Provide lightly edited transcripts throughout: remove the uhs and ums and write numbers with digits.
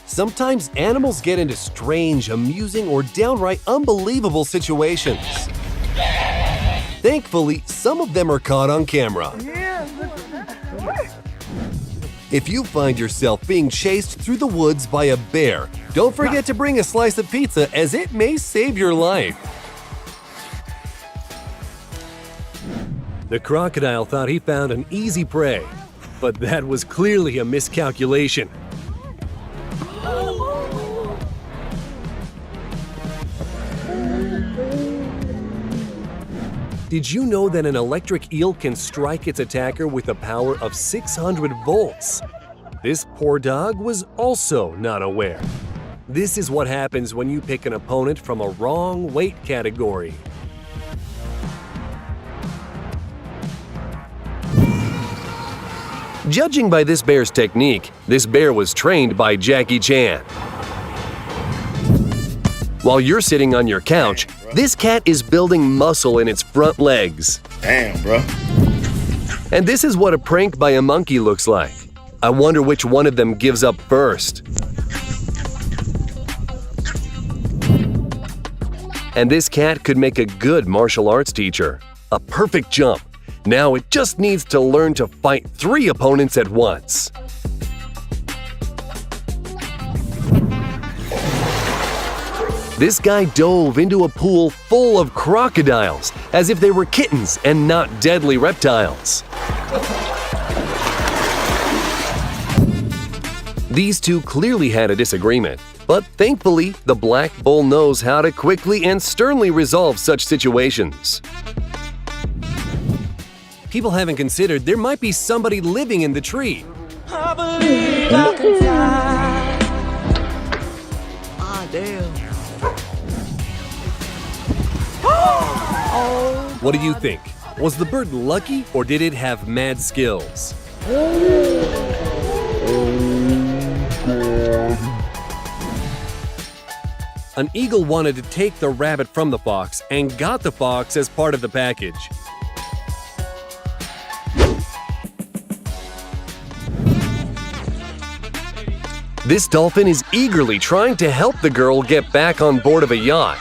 Sometimes animals get into strange, amusing, or downright unbelievable situations. Thankfully, some of them are caught on camera. If you find yourself being chased through the woods by a bear, don't forget to bring a slice of pizza, as it may save your life. The crocodile thought he found an easy prey, but that was clearly a miscalculation. Did you know that an electric eel can strike its attacker with a power of 600 volts? This poor dog was also not aware. This is what happens when you pick an opponent from a wrong weight category. Judging by this bear's technique, this bear was trained by Jackie Chan. While you're sitting on your couch, this cat is building muscle in its front legs. Damn, bro. And this is what a prank by a monkey looks like. I wonder which one of them gives up first. And this cat could make a good martial arts teacher. A perfect jump. Now it just needs to learn to fight 3 opponents at once. This guy dove into a pool full of crocodiles, as if they were kittens and not deadly reptiles. These two clearly had a disagreement, but thankfully, the black bull knows how to quickly and sternly resolve such situations. People haven't considered there might be somebody living in the tree. I believe I can fly. Ah, damn. What do you think? Was the bird lucky or did it have mad skills? An eagle wanted to take the rabbit from the fox and got the fox as part of the package. This dolphin is eagerly trying to help the girl get back on board of a yacht.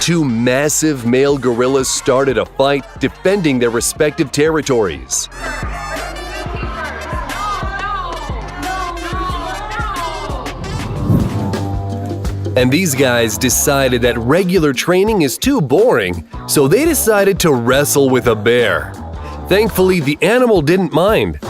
Two massive male gorillas started a fight defending their respective territories. And these guys decided that regular training is too boring, so they decided to wrestle with a bear. Thankfully, the animal didn't mind.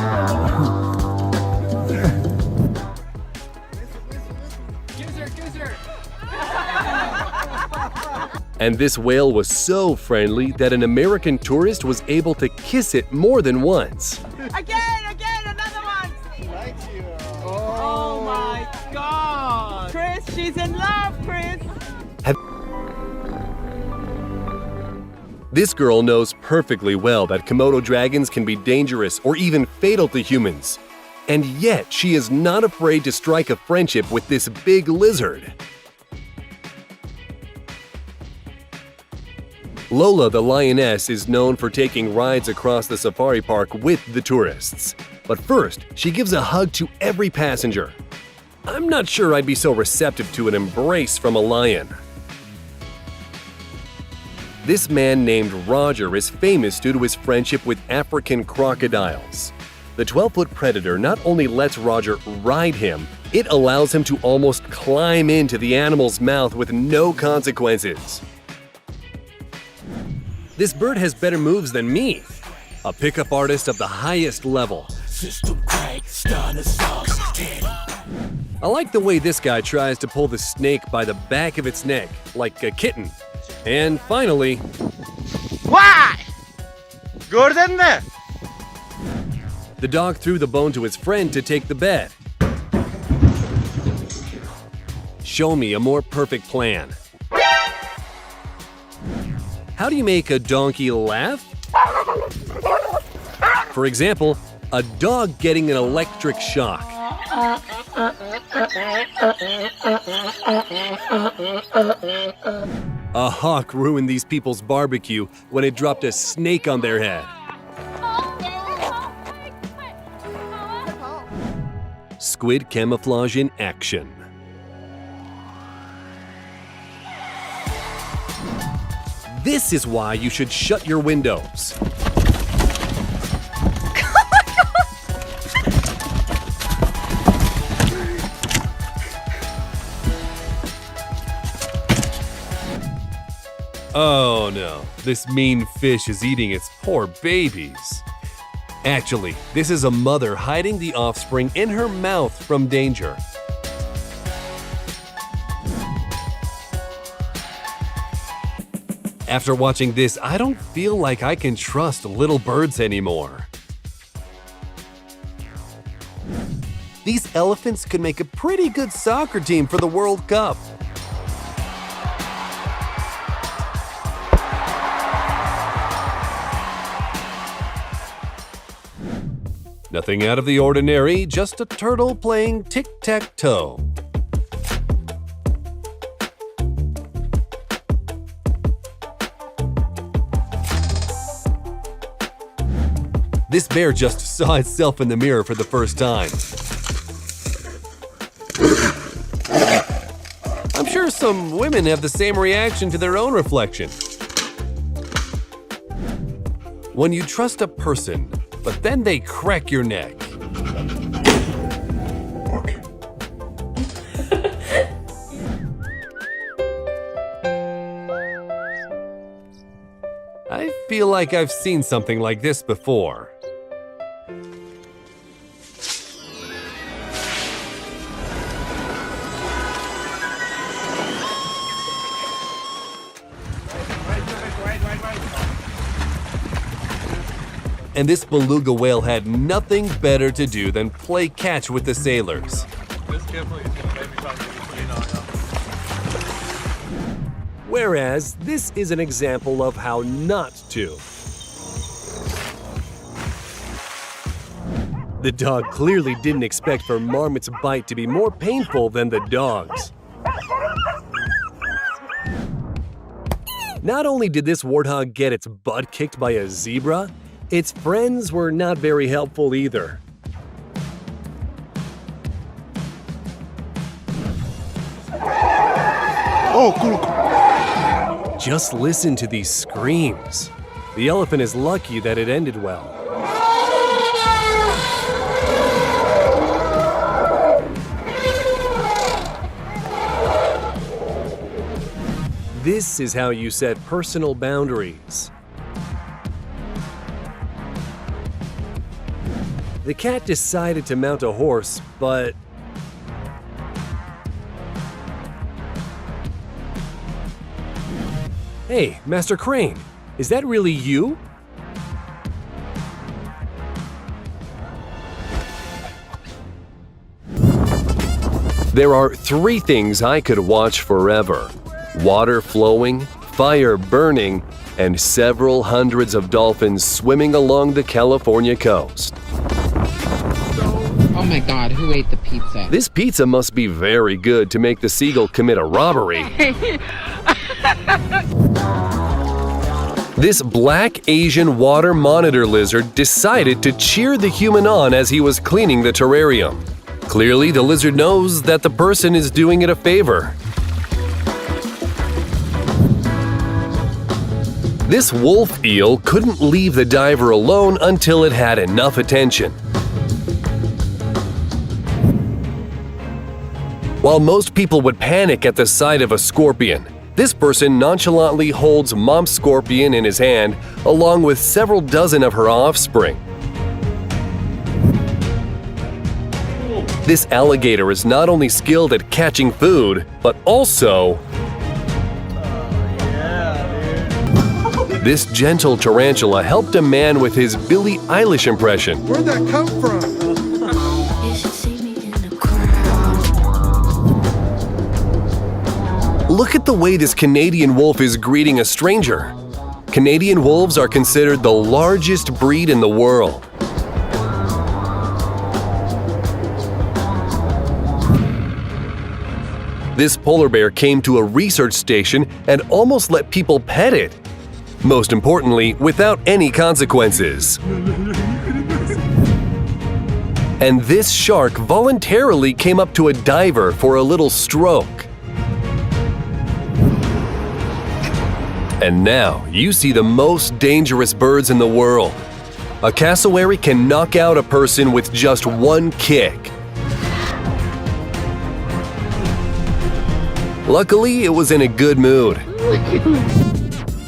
And this whale was so friendly that an American tourist was able to kiss it more than once. Again, another one. Thank you. Oh my God. Chris, she's in love, Chris. This girl knows perfectly well that Komodo dragons can be dangerous or even fatal to humans. And yet, she is not afraid to strike a friendship with this big lizard. Lola the lioness is known for taking rides across the safari park with the tourists. But first, she gives a hug to every passenger. I'm not sure I'd be so receptive to an embrace from a lion. This man named Roger is famous due to his friendship with African crocodiles. The 12-foot predator not only lets Roger ride him, it allows him to almost climb into the animal's mouth with no consequences. This bird has better moves than me. A pickup artist of the highest level. I like the way this guy tries to pull the snake by the back of its neck, like a kitten. And finally... Why? Gördün mü? The dog threw the bone to his friend to take the bed. Show me a more perfect plan. How do you make a donkey laugh? For example, a dog getting an electric shock. A hawk ruined these people's barbecue when it dropped a snake on their head. squid camouflage in action. This is why you should shut your windows. Oh no, this mean fish is eating its poor babies. Actually, this is a mother hiding the offspring in her mouth from danger. After watching this, I don't feel like I can trust little birds anymore. These elephants could make a pretty good soccer team for the World Cup. Nothing out of the ordinary, just a turtle playing tic-tac-toe. This bear just saw itself in the mirror for the first time. I'm sure some women have the same reaction to their own reflection. When you trust a person, but then they crack your neck. I feel like I've seen something like this before. And this beluga whale had nothing better to do than play catch with the sailors. Whereas this is an example of how not to. The dog clearly didn't expect for Marmot's bite to be more painful than the dog's. Not only did this warthog get its butt kicked by a zebra, its friends were not very helpful either. Oh, cool. Just listen to these screams. The elephant is lucky that it ended well. This is how you set personal boundaries. The cat decided to mount a horse, but hey, Master Crane, is that really you? There are 3 things I could watch forever: water flowing, fire burning, and several hundreds of dolphins swimming along the California coast. Oh my God, who ate the pizza? This pizza must be very good to make the seagull commit a robbery. This black Asian water monitor lizard decided to cheer the human on as he was cleaning the terrarium. Clearly, the lizard knows that the person is doing it a favor. This wolf eel couldn't leave the diver alone until it had enough attention. While most people would panic at the sight of a scorpion, this person nonchalantly holds mom scorpion in his hand along with several dozen of her offspring. This alligator is not only skilled at catching food, but also this gentle tarantula helped a man with his Billie Eilish impression. Where'd that come from? Look at the way this Canadian wolf is greeting a stranger. Canadian wolves are considered the largest breed in the world. This polar bear came to a research station and almost let people pet it. Most importantly, without any consequences. And this shark voluntarily came up to a diver for a little stroke. And now you see the most dangerous birds in the world. A cassowary can knock out a person with just one kick. Luckily, it was in a good mood.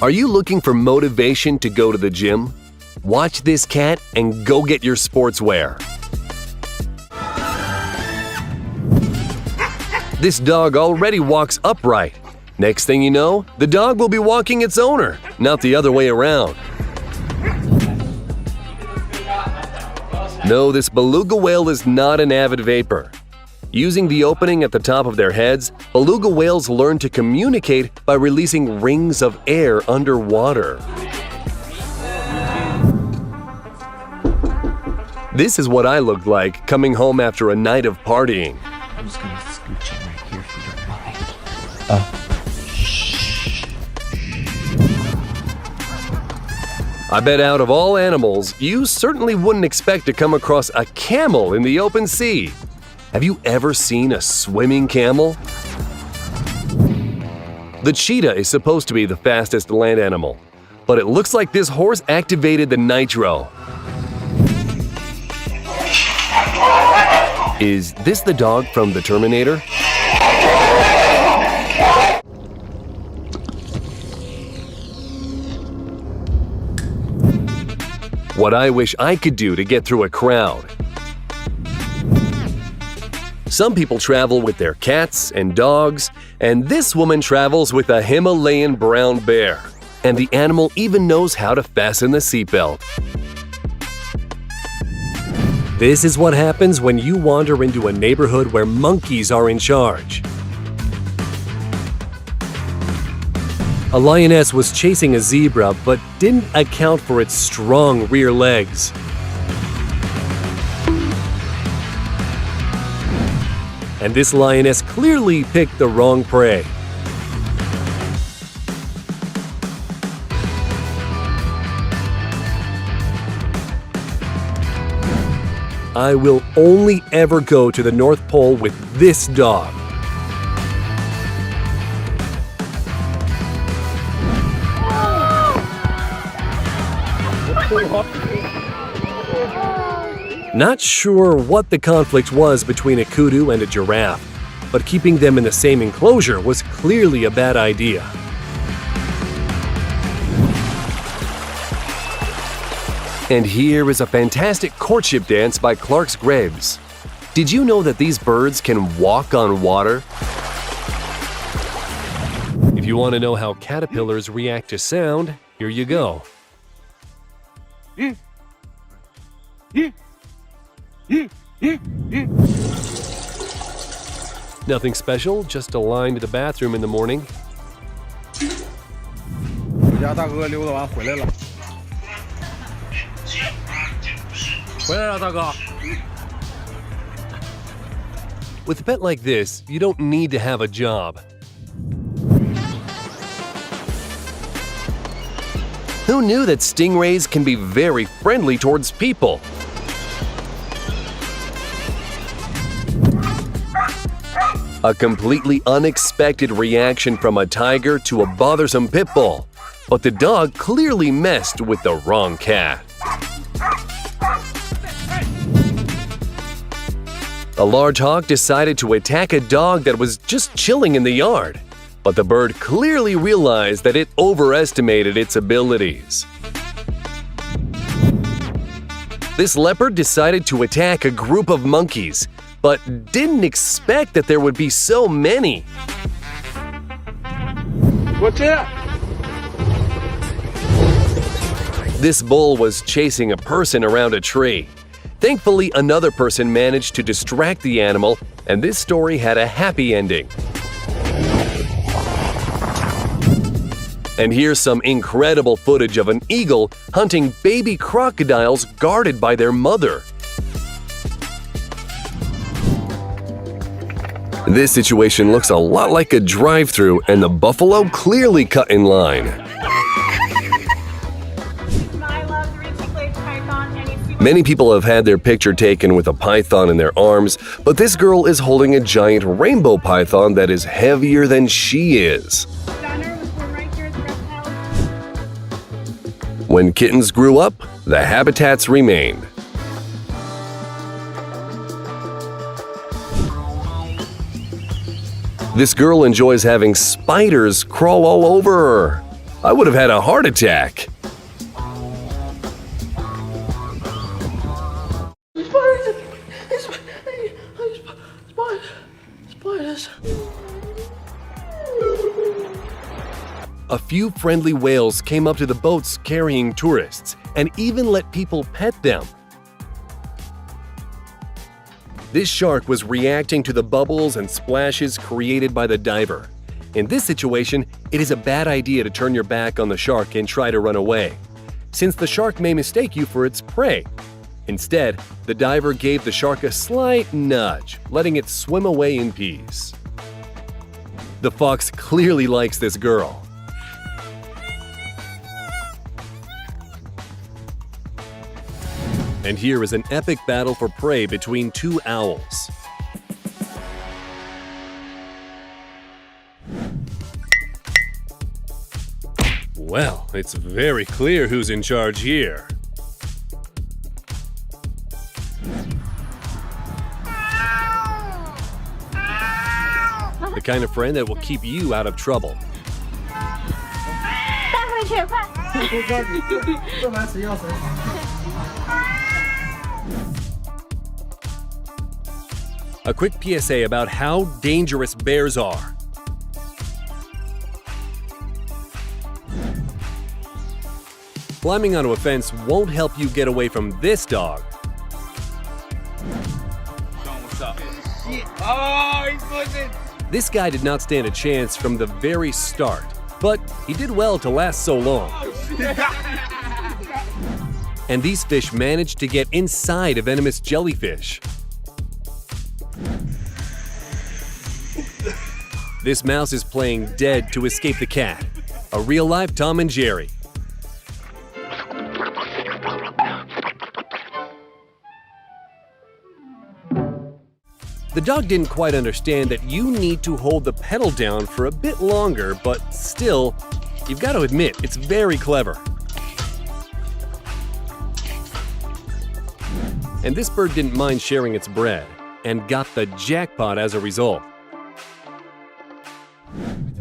Are you looking for motivation to go to the gym? Watch this cat and go get your sportswear. This dog already walks upright. Next thing you know, the dog will be walking its owner, not the other way around. No, this beluga whale is not an avid vapor. Using the opening at the top of their heads, beluga whales learn to communicate by releasing rings of air underwater. This is what I looked like coming home after a night of partying. I'm just gonna scooch in right here if you don't mind. I bet out of all animals, you certainly wouldn't expect to come across a camel in the open sea. Have you ever seen a swimming camel? The cheetah is supposed to be the fastest land animal, but it looks like this horse activated the nitro. Is this the dog from the Terminator? What I wish I could do to get through a crowd. Some people travel with their cats and dogs, and this woman travels with a Himalayan brown bear. And the animal even knows how to fasten the seatbelt. This is what happens when you wander into a neighborhood where monkeys are in charge. A lioness was chasing a zebra but didn't account for its strong rear legs. And this lioness clearly picked the wrong prey. I will only ever go to the North Pole with this dog. Not sure what the conflict was between a kudu and a giraffe, but keeping them in the same enclosure was clearly a bad idea. And here is a fantastic courtship dance by Clark's Graves. Did you know that these birds can walk on water? If you want to know how caterpillars react to sound, here you go. Nothing special, just a line to the bathroom in the morning. 我家大哥溜达完回来了。回来了，大哥。 With a pet like this, you don't need to have a job. Who knew that stingrays can be very friendly towards people? A completely unexpected reaction from a tiger to a bothersome pit bull. But the dog clearly messed with the wrong cat. A large hawk decided to attack a dog that was just chilling in the yard. But the bird clearly realized that it overestimated its abilities. This leopard decided to attack a group of monkeys, but didn't expect that there would be so many. What's it? This bull was chasing a person around a tree. Thankfully, another person managed to distract the animal, and this story had a happy ending. And here's some incredible footage of an eagle hunting baby crocodiles guarded by their mother. This situation looks a lot like a drive-thru, and the buffalo clearly cut in line. I love the Reaching Blade Python, and he's Many people have had their picture taken with a python in their arms, but this girl is holding a giant rainbow python that is heavier than she is. When kittens grew up, the habitats remained. This girl enjoys having spiders crawl all over her. I would have had a heart attack. A few friendly whales came up to the boats carrying tourists and even let people pet them. This shark was reacting to the bubbles and splashes created by the diver. In this situation, it is a bad idea to turn your back on the shark and try to run away, since the shark may mistake you for its prey. Instead, the diver gave the shark a slight nudge, letting it swim away in peace. The fox clearly likes this girl. And here is an epic battle for prey between two owls. Well, it's very clear who's in charge here. The kind of friend that will keep you out of trouble. A quick PSA about how dangerous bears are. Climbing onto a fence won't help you get away from this dog. This guy did not stand a chance from the very start, but he did well to last so long. And these fish managed to get inside a venomous jellyfish. This mouse is playing dead to escape the cat. A real-life Tom and Jerry. The dog didn't quite understand that you need to hold the pedal down for a bit longer, but still, you've got to admit, it's very clever. And this bird didn't mind sharing its bread, and got the jackpot as a result.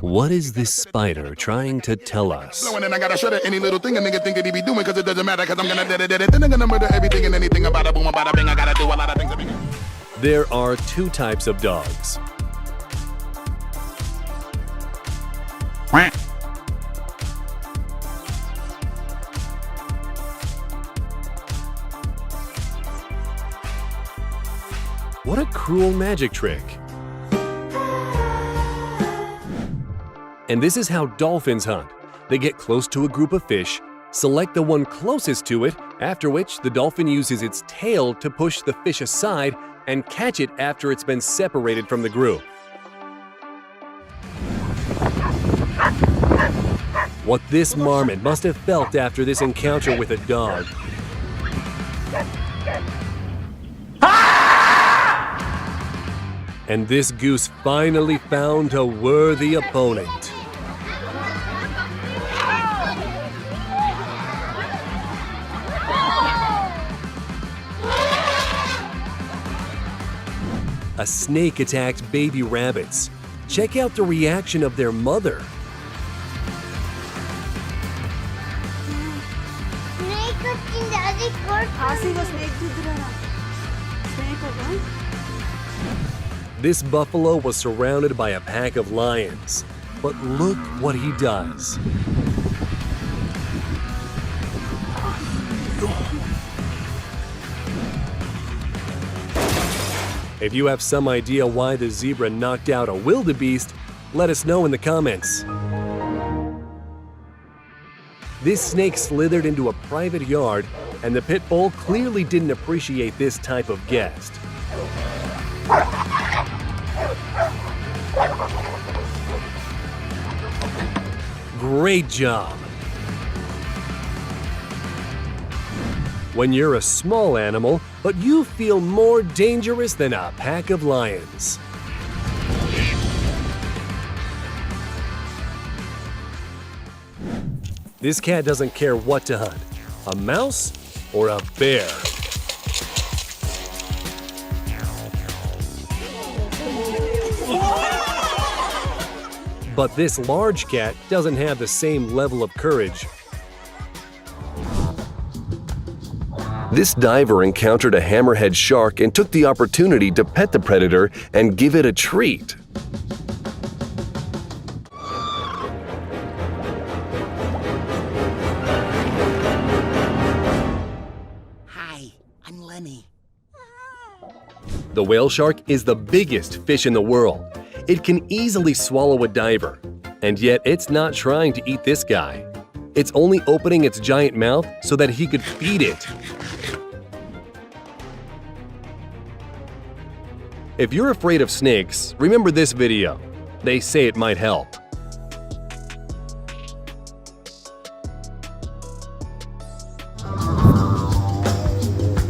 What is this spider trying to tell us? And then I gotta shut it any little thing a nigga think that he be doing, cause it doesn't matter, cause I'm gonna then I'm gonna murder everything and anything about a boom, about a bing. I gotta do a lot of things. There are two types of dogs. What a cruel magic trick. And this is how dolphins hunt. They get close to a group of fish, select the one closest to it, after which the dolphin uses its tail to push the fish aside and catch it after it's been separated from the group. What this marmot must have felt after this encounter with a dog. And this goose finally found a worthy opponent. A snake attacked baby rabbits. Check out the reaction of their mother. This buffalo was surrounded by a pack of lions. But look what he does. If you have some idea why the zebra knocked out a wildebeest, let us know in the comments. This snake slithered into a private yard, and the pit bull clearly didn't appreciate this type of guest. Great job! when you're a small animal, but you feel more dangerous than a pack of lions. This cat doesn't care what to hunt, a mouse or a bear. But this large cat doesn't have the same level of courage. This diver encountered a hammerhead shark and took the opportunity to pet the predator and give it a treat. Hi, I'm Lenny. The whale shark is the biggest fish in the world. It can easily swallow a diver, and yet it's not trying to eat this guy. It's only opening its giant mouth so that he could feed it. If you're afraid of snakes, remember this video. They say it might help.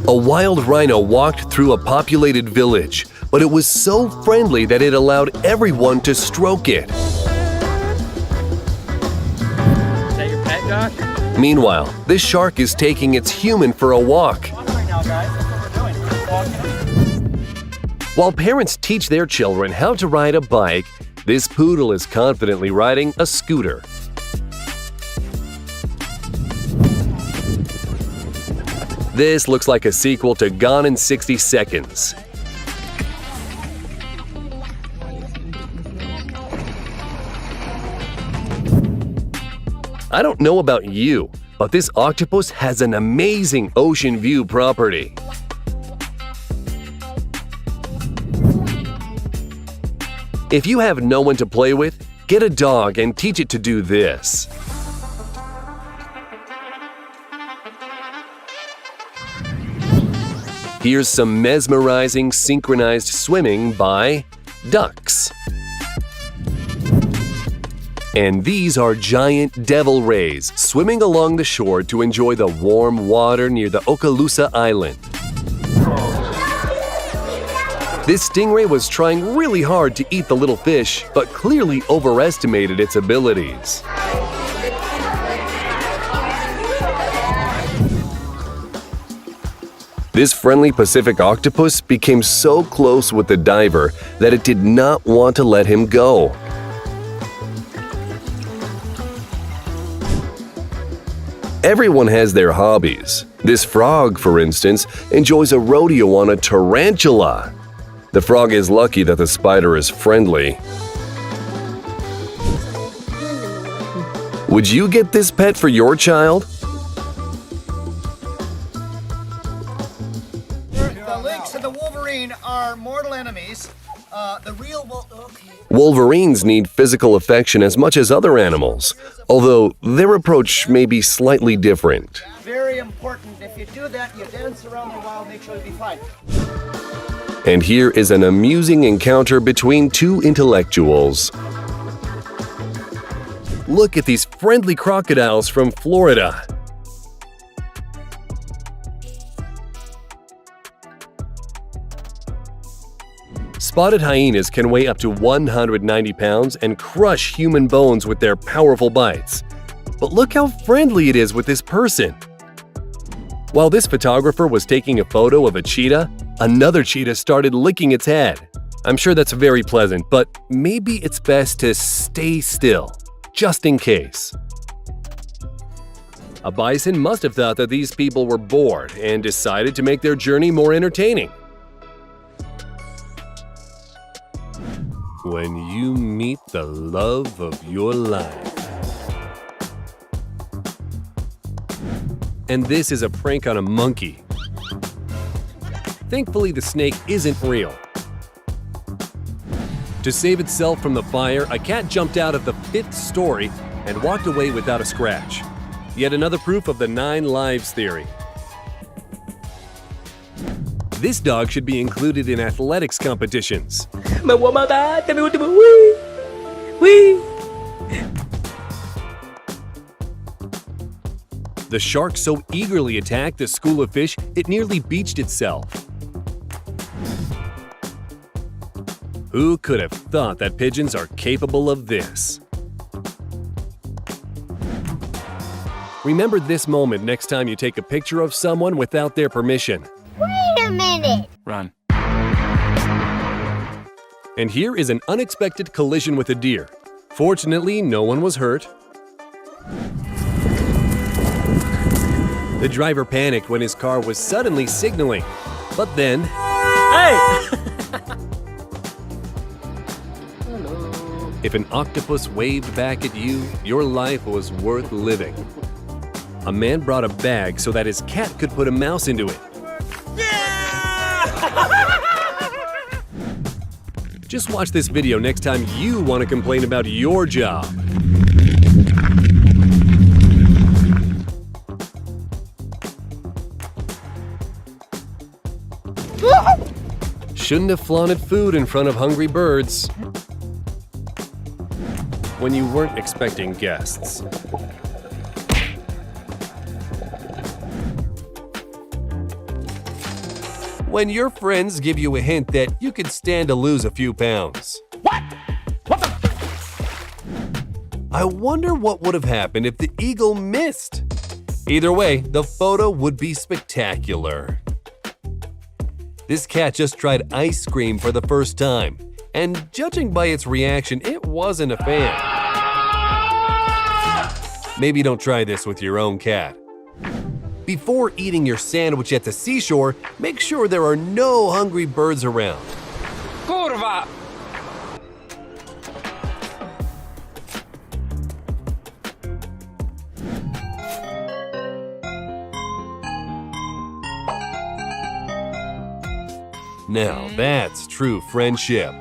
A wild rhino walked through a populated village, but it was so friendly that it allowed everyone to stroke it. Is that your pet, Josh? Meanwhile, this shark is taking its human for a walk. Right now, guys. That's what we're doing. We're walking. While parents teach their children how to ride a bike, this poodle is confidently riding a scooter. This looks like a sequel to Gone in 60 Seconds. I don't know about you, but this octopus has an amazing ocean view property. If you have no one to play with, get a dog and teach it to do this. Here's some mesmerizing synchronized swimming by ducks. And these are giant devil rays swimming along the shore to enjoy the warm water near the Okaloosa Island. This stingray was trying really hard to eat the little fish, but clearly overestimated its abilities. This friendly Pacific octopus became so close with the diver that it did not want to let him go. Everyone has their hobbies. This frog, for instance, enjoys a rodeo on a tarantula. The frog is lucky that the spider is friendly. Would you get this pet for your child? The lynx and the wolverine are mortal enemies. Wolverines need physical affection as much as other animals, although their approach may be slightly different. Very important. If you do that, you dance around the wild, make sure you'll be fine. And here is an amusing encounter between two intellectuals. Look at these friendly crocodiles from Florida. Spotted hyenas can weigh up to 190 pounds and crush human bones with their powerful bites. But look how friendly it is with this person. While this photographer was taking a photo of a cheetah, another cheetah started licking its head. I'm sure that's very pleasant, but maybe it's best to stay still, just in case. A bison must have thought that these people were bored and decided to make their journey more entertaining. When you meet the love of your life. And this is a prank on a monkey. Thankfully, the snake isn't real. To save itself from the fire, a cat jumped out of the 5th story and walked away without a scratch. Yet another proof of the 9 lives theory. This dog should be included in athletics competitions. The shark so eagerly attacked the school of fish it nearly beached itself. Who could have thought that pigeons are capable of this? Remember this moment next time you take a picture of someone without their permission. Wait a minute! Run. And here is an unexpected collision with a deer. Fortunately, no one was hurt. The driver panicked when his car was suddenly signaling. But then... Hey! If an octopus waved back at you, your life was worth living. A man brought a bag so that his cat could put a mouse into it. Just watch this video next time you want to complain about your job. Shouldn't have flaunted food in front of hungry birds when you weren't expecting guests. When your friends give you a hint that you could stand to lose a few pounds. What? What the? I wonder what would have happened if the eagle missed. Either way, the photo would be spectacular. This cat just tried ice cream for the first time, and judging by its reaction, it wasn't a fan. Maybe don't try this with your own cat. Before eating your sandwich at the seashore, make sure there are no hungry birds around. Kurva! Now that's true friendship.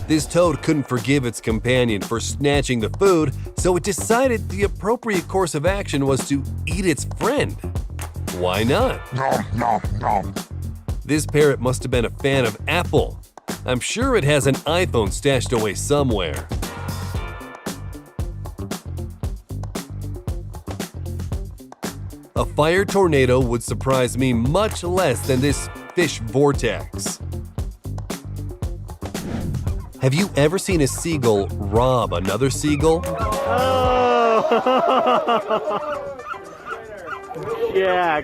This toad couldn't forgive its companion for snatching the food, so it decided the appropriate course of action was to eat its friend. Why not? Nom, nom, nom. This parrot must have been a fan of Apple. I'm sure it has an iPhone stashed away somewhere. A fire tornado would surprise me much less than this fish vortex. Have you ever seen a seagull rob another seagull? Yeah.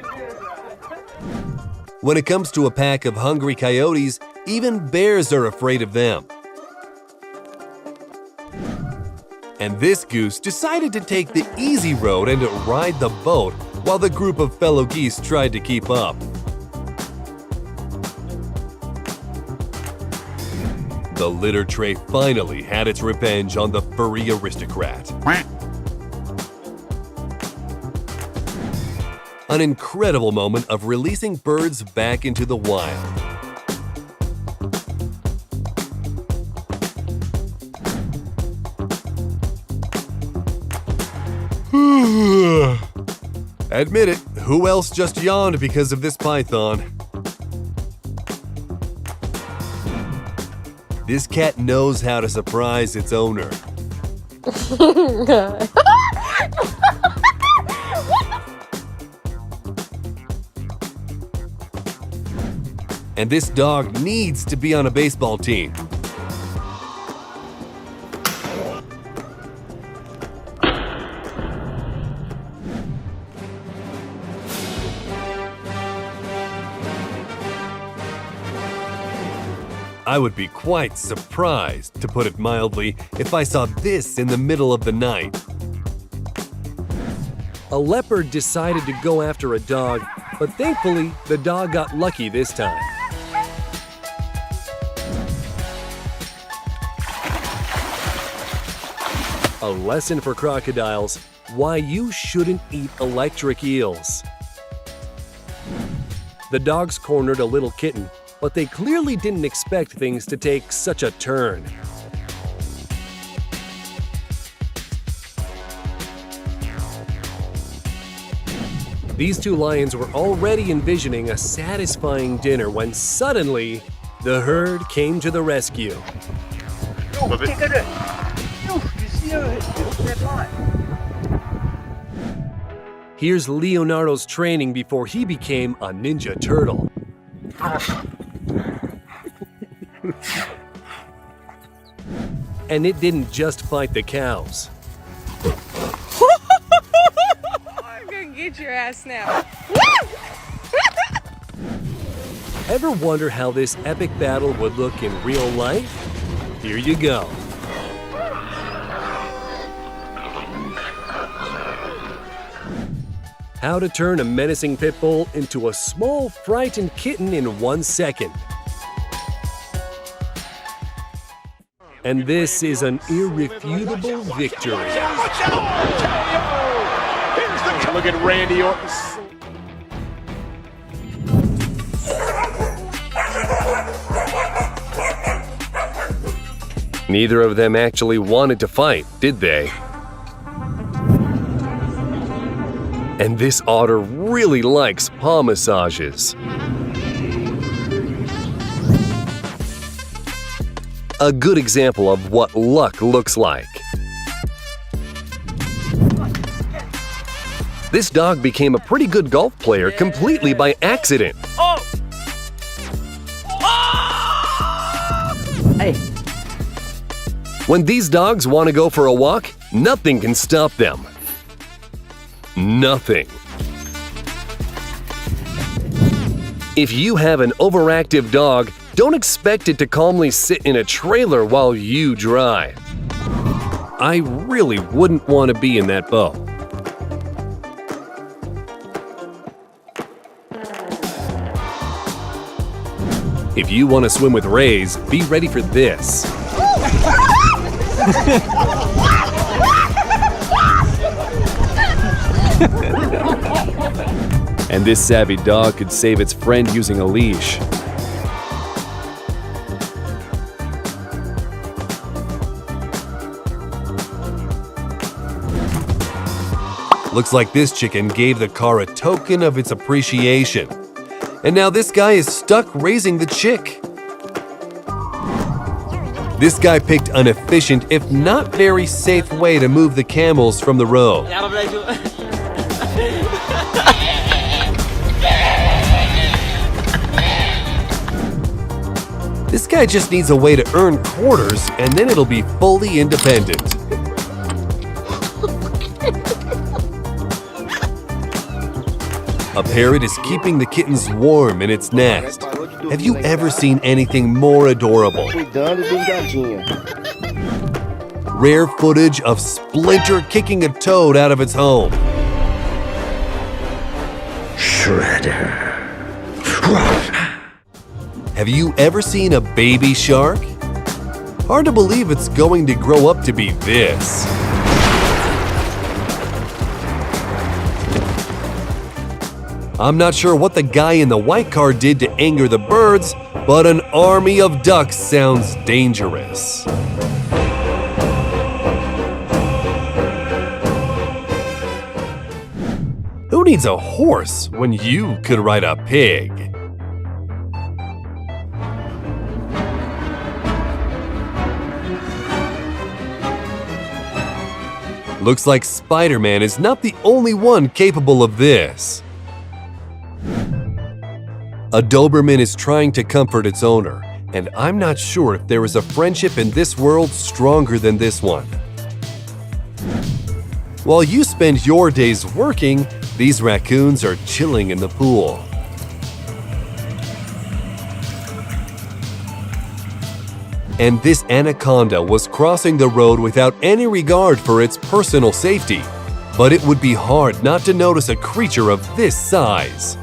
When it comes to a pack of hungry coyotes, even bears are afraid of them. And this goose decided to take the easy road and ride the boat while the group of fellow geese tried to keep up. The litter tray finally had its revenge on the furry aristocrat. An incredible moment of releasing birds back into the wild. Admit it, who else just yawned because of this python? This cat knows how to surprise its owner. And this dog needs to be on a baseball team. I would be quite surprised, to put it mildly, if I saw this in the middle of the night. A leopard decided to go after a dog, but thankfully, the dog got lucky this time. A lesson for crocodiles: why you shouldn't eat electric eels. The dogs cornered a little kitten, but they clearly didn't expect things to take such a turn. These two lions were already envisioning a satisfying dinner when suddenly, the herd came to the rescue. Here's Leonardo's training before he became a Ninja Turtle. And it didn't just fight the cows. I'm gonna get your ass now. Ever wonder how this epic battle would look in real life? Here you go. How to turn a menacing pit bull into a small, frightened kitten in 1 second. And this is an irrefutable victory. Look at Randy Orton. Neither of them actually wanted to fight, did they? And this otter really likes paw massages. A good example of what luck looks like. This dog became a pretty good golf player completely by accident. Hey. When these dogs want to go for a walk, nothing can stop them. Nothing. If you have an overactive dog, don't expect it to calmly sit in a trailer while you drive. I really wouldn't want to be in that boat. If you want to swim with rays, be ready for this. And this savvy dog could save its friend using a leash. Looks like this chicken gave the car a token of its appreciation. And now this guy is stuck raising the chick. This guy picked an efficient, if not very safe way to move the camels from the road. This guy just needs a way to earn quarters, and then it'll be fully independent. A parrot is keeping the kittens warm in its nest. Have you ever seen anything more adorable? Rare footage of Splinter kicking a toad out of its home. Shredder. Have you ever seen a baby shark? Hard to believe it's going to grow up to be this. I'm not sure what the guy in the white car did to anger the birds, but an army of ducks sounds dangerous. Who needs a horse when you could ride a pig? Looks like Spider-Man is not the only one capable of this. A Doberman is trying to comfort its owner, and I'm not sure if there is a friendship in this world stronger than this one. While you spend your days working, these raccoons are chilling in the pool. And this anaconda was crossing the road without any regard for its personal safety, but it would be hard not to notice a creature of this size.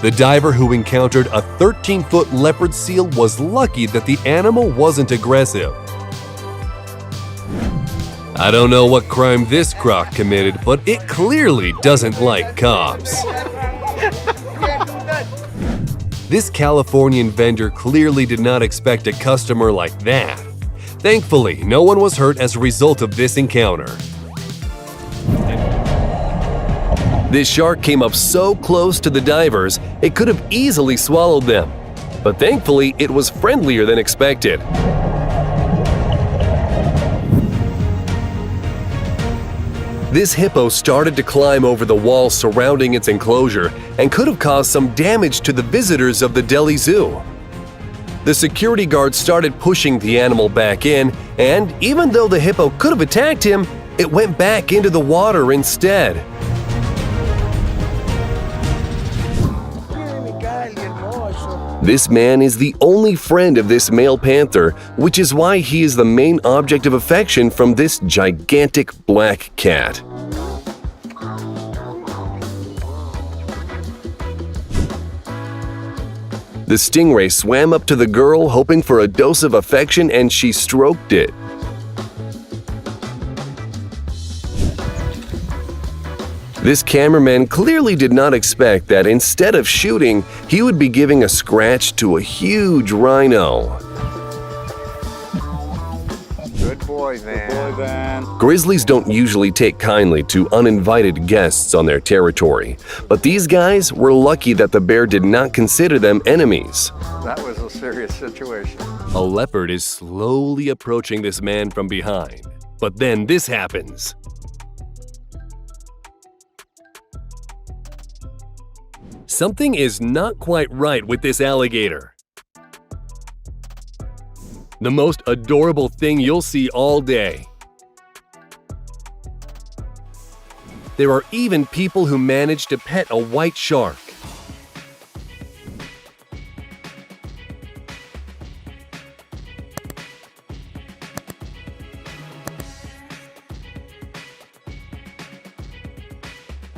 The diver who encountered a 13-foot leopard seal was lucky that the animal wasn't aggressive. I don't know what crime this croc committed, but it clearly doesn't like cops. This Californian vendor clearly did not expect a customer like that. Thankfully, no one was hurt as a result of this encounter. This shark came up so close to the divers, it could have easily swallowed them. But thankfully, it was friendlier than expected. This hippo started to climb over the wall surrounding its enclosure and could have caused some damage to the visitors of the Delhi Zoo. The security guard started pushing the animal back in, and even though the hippo could have attacked him, it went back into the water instead. This man is the only friend of this male panther, which is why he is the main object of affection from this gigantic black cat. The stingray swam up to the girl hoping for a dose of affection, and she stroked it. This cameraman clearly did not expect that instead of shooting, he would be giving a scratch to a huge rhino. Good boy, Van. Grizzlies don't usually take kindly to uninvited guests on their territory, but these guys were lucky that the bear did not consider them enemies. That was a serious situation. A leopard is slowly approaching this man from behind, but then this happens. Something is not quite right with this alligator. The most adorable thing you'll see all day. There are even people who manage to pet a white shark.